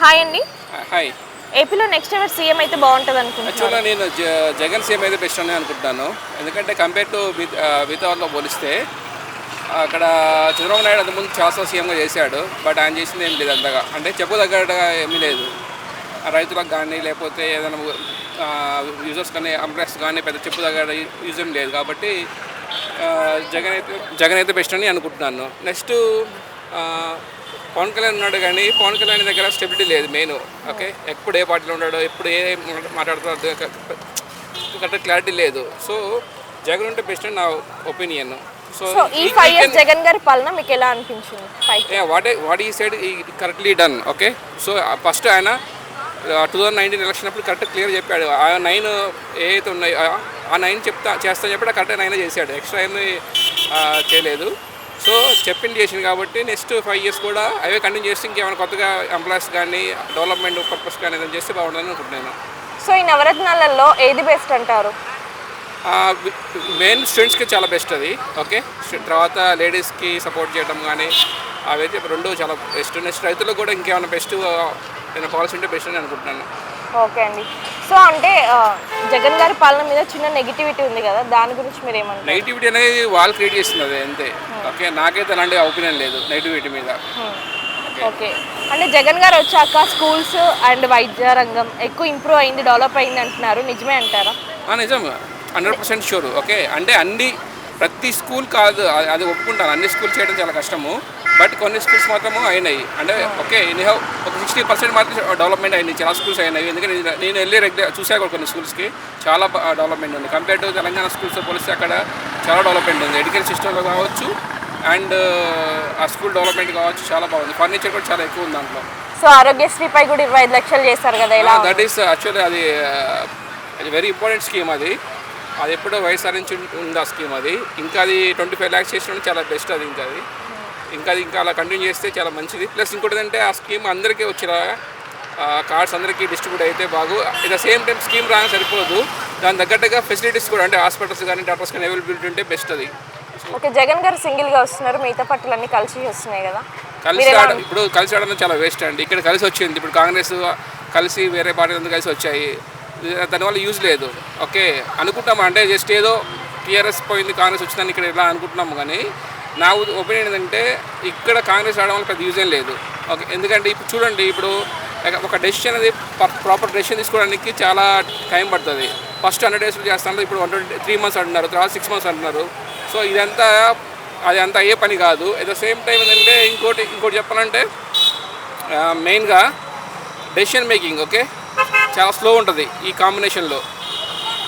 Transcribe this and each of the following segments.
Hi అండి. Hi. ఏపీలో next ever CM అయితే బాగుంటుంది అనుకుంటున్నాను. యాక్చువల్గా నేను జగన్ సీఎం అయితే బెస్ట్ అని అనుకుంటున్నాను. ఎందుకంటే కంపేర్ టు మిగతా వాళ్ళతో పోలిస్తే అక్కడ చంద్రబాబు నాయుడు అంతకుముందు చాలా సీఎంగా చేశాడు. బట్ ఆయన చేసింది ఏం లేదు అంతగా, అంటే చెప్పదగ్గట్టుగా ఏమీ లేదు. రైతులకు కానీ లేకపోతే ఏదైనా యూజర్స్ కానీ ఎంప్లాయర్స్ కానీ పెద్ద చెప్పదగ్గ యూజ్ ఏం లేదు. కాబట్టి జగన్ అయితే బెస్ట్ అని అనుకుంటున్నాను. నెక్స్ట్ పవన్ కళ్యాణ్ ఉన్నాడు, కానీ పవన్ కళ్యాణ్ దగ్గర స్టెబిలిటీ లేదు మెయిన్. ఓకే, ఎప్పుడు ఏ పార్టీలో ఉన్నాడో, ఎప్పుడు ఏ మాట్లాడుతున్నాడో కరెక్ట్ క్లారిటీ లేదు. సో జగన్ ఉంటే బెస్ట్ అని నా ఒపీనియన్. సో ఈ 5 ఇయర్స్ జగన్ గారి పాలన మీకు ఎలా అనిపించింది? వాట్ ఈ side correctly done. Okay, so first ఆయన 2019 ఎలక్షన్ అప్పుడు కరెక్ట్ క్లియర్ చెప్పాడు. ఆ 9 ఏవైతే ఉన్నాయో ఆ 9 చేస్తా చెప్పాడు, కరెక్ట్ 9 చేశాడు, ఎక్స్ట్రా ఏమీ చేయలేదు. సో చెప్పింది చేసింది కాబట్టి నెక్స్ట్ 5 ఇయర్స్ కూడా అవే కంటిన్యూ చేస్తే ఇంకేమైనా కొత్తగా ఎంప్లాయీస్ కానీ డెవలప్మెంట్ పర్పస్ కానీ ఏదైనా చేస్తే బాగుంటుందని అనుకుంటున్నాను. సో ఈ నవరత్నాలలో ఏది బెస్ట్ అంటారు? మెయిన్ స్టూడెంట్స్కి చాలా బెస్ట్ అది. ఓకే, తర్వాత లేడీస్కి సపోర్ట్ చేయడం కానీ అవైతే రెండు చాలా బెస్ట్. నెక్స్ట్ రైతులకు కూడా ఇంకేమైనా బెస్ట్ ఏమైనా పాలసీ ఉంటే బెస్ట్ అని అనుకుంటున్నాను. ఓకే అండి. సో అంటే జగన్ గారి పాలన మీద చిన్న నెగిటివిటీ ఉంది కదా, దాని గురించి మీరు ఏమంటారు? నెగిటివిటీ అనేది వాళ్ళు క్రియేట్ చేస్తుంది అది అంతే. ఓకే, నాకైతే అలాంటి ఒపీనియన్ లేదు నెగిటివిటీ మీద. ఓకే, అంటే జగన్ గారు వచ్చాక స్కూల్స్ అండ్ వైద్య రంగం ఎక్కువ ఇంప్రూవ్ అయింది, డెవలప్ అయింది అంటున్నారు, నిజమే అంటారా? నిజం, 100% షూర్. ఓకే, అంటే ప్రతి స్కూల్ కాదు, అది ఒప్పుకుంటాను, అన్ని స్కూల్ చేయడం చాలా కష్టము. బట్ కొన్ని స్కూల్స్ మాత్రము అయినాయి. అంటే ఓకే, ఎనీహౌ ఒక 60% మాత్రం డెవలప్మెంట్ అయింది, చాలా స్కూల్స్ అయినాయి. ఎందుకంటే నేను వెళ్ళి చూసాను కొన్ని స్కూల్స్కి చాలా డెవలప్మెంట్ ఉంది. కంపేర్ టు తెలంగాణ స్కూల్స్తో పోలిస్తే అక్కడ చాలా డెవలప్మెంట్ ఉంది. ఎడ్యుకేషన్ సిస్టంలో కావచ్చు అండ్ ఆ స్కూల్ డెవలప్మెంట్ కావచ్చు, చాలా బాగుంది. ఫర్నిచర్ కూడా చాలా ఎక్కువ ఉంది దాంట్లో. సో ఆరోగ్యశ్రీపై కూడా 25 లక్షలు చేస్తారు కదా, దట్ ఈస్ యాక్చువల్లీ అది వెరీ ఇంపార్టెంట్ స్కీమ్. అది ఎప్పుడో వైఎస్ఆర్ నుంచి ఉంది ఆ స్కీమ్. అది ఇంకా అది 25 lakhs చేసిన చాలా బెస్ట్. అది ఇంకా అలా కంటిన్యూ చేస్తే చాలా మంచిది. ప్లస్ ఇంకోటి ఏంటంటే ఆ స్కీమ్ అందరికీ వచ్చిన కార్డ్స్ అందరికీ డిస్ట్రిబ్యూట్ అయితే బాగు. At the same time scheme రాని సరిపోదు, దాని తగ్గట్టుగా ఫెసిలిటీస్ కూడా, అంటే హాస్పిటల్స్ కానీ డాక్టర్స్ కానీ అవైలబిలిటీ ఉంటే బెస్ట్ అది. ఓకే, జగన్ గారు సింగిల్గా వస్తున్నారు, మిగతా పార్టీలు అన్నీ కలిసి వస్తున్నాయి కదా, ఇప్పుడు కలిసి ఆడడం చాలా వేస్ట్ అండి. ఇక్కడ కలిసి వచ్చింది, ఇప్పుడు కాంగ్రెస్ కలిసి వేరే పార్టీలు కలిసి వచ్చాయి, దానివల్ల యూజ్ లేదు. ఓకే అనుకుంటాము, అంటే జస్ట్ ఏదో టీఆర్ఎస్ పోయింది కాంగ్రెస్ వచ్చిందని ఇక్కడ ఇలా అనుకుంటున్నాము. కానీ నా ఒపీనియన్ ఏంటంటే ఇక్కడ కాంగ్రెస్ ఆడడం వల్ల పెద్ద యూజ్ ఏం లేదు. ఓకే, ఎందుకంటే ఇప్పుడు చూడండి, ఇప్పుడు ఒక డెసిషన్ అనేది ప్రాపర్ డెసిషన్ తీసుకోవడానికి చాలా టైం పడుతుంది. ఫస్ట్ 100 days చేస్తున్నారు, ఇప్పుడు 3 months అంటున్నారు, తర్వాత 6 months అంటున్నారు. సో అది అంతా అయ్యే పని కాదు. ఎట్ ద సేమ్ టైం ఏంటంటే ఇంకోటి చెప్పాలంటే మెయిన్గా డెసిషన్ మేకింగ్ ఓకే చాలా స్లో ఉంటుంది ఈ కాంబినేషన్లో.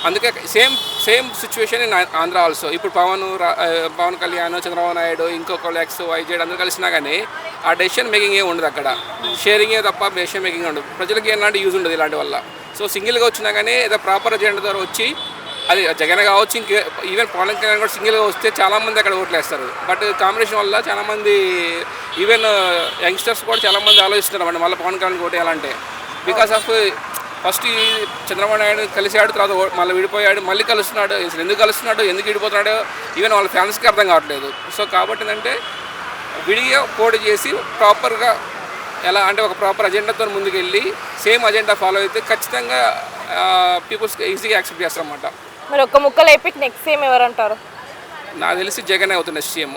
అందుకే same situation in Andhra also. ఇప్పుడు పవన్ కళ్యాణ్, చంద్రబాబు నాయుడు, ఇంకొకళ్ళు YZ అందరూ కలిసినా కానీ ఆ డెసిషన్ మేకింగ్ ఏమి ఉండదు అక్కడ. షేరింగే తప్ప డెసిషన్ మేకింగ్ ఉండదు. ప్రజలకి ఎలాంటి యూజ్ ఉండదు ఇలాంటి వల్ల. సో సింగిల్గా వచ్చినా కానీ ఏదో ప్రాపర్ అజెండా ద్వారా వచ్చి, అది జగన్ కావచ్చు, ఈవెన్ పవన్ కళ్యాణ్ కూడా సింగిల్గా వస్తే చాలామంది అక్కడ ఓట్లు వేస్తారు. బట్ కాంబినేషన్ వల్ల చాలామంది ఈవెన్ యంగ్స్టర్స్ కూడా చాలామంది ఆలోచిస్తున్నారు మళ్ళీ పవన్ కళ్యాణ్ ఓటు వేయాలంటే. Because of first Chandrababu Naidu కలిసాడు, తర్వాత మళ్ళీ విడిపోయాడు, మళ్ళీ కలుస్తున్నాడు. అసలు ఎందుకు కలుస్తున్నాడు, ఎందుకు విడిపోతున్నాడు, ఈవెన్ వాళ్ళ ఫ్యాన్స్కి అర్థం కావట్లేదు. సో కాబట్టి ఏంటంటే విడిగా పోటీ చేసి ప్రాపర్గా ఎలా అంటే ఒక ప్రాపర్ అజెండాతో ముందుకు వెళ్ళి సేమ్ అజెండా ఫాలో అయితే ఖచ్చితంగా పీపుల్స్కి ఈజీగా యాక్సెప్ట్ చేస్తారన్నమాట. మరి ఒక్క ముక్కలు ఎపిక్ నెక్స్ట్ సీఎం ఎవరంటారు? నాకు తెలిసి జగన్ అవుతున్న సీఎం.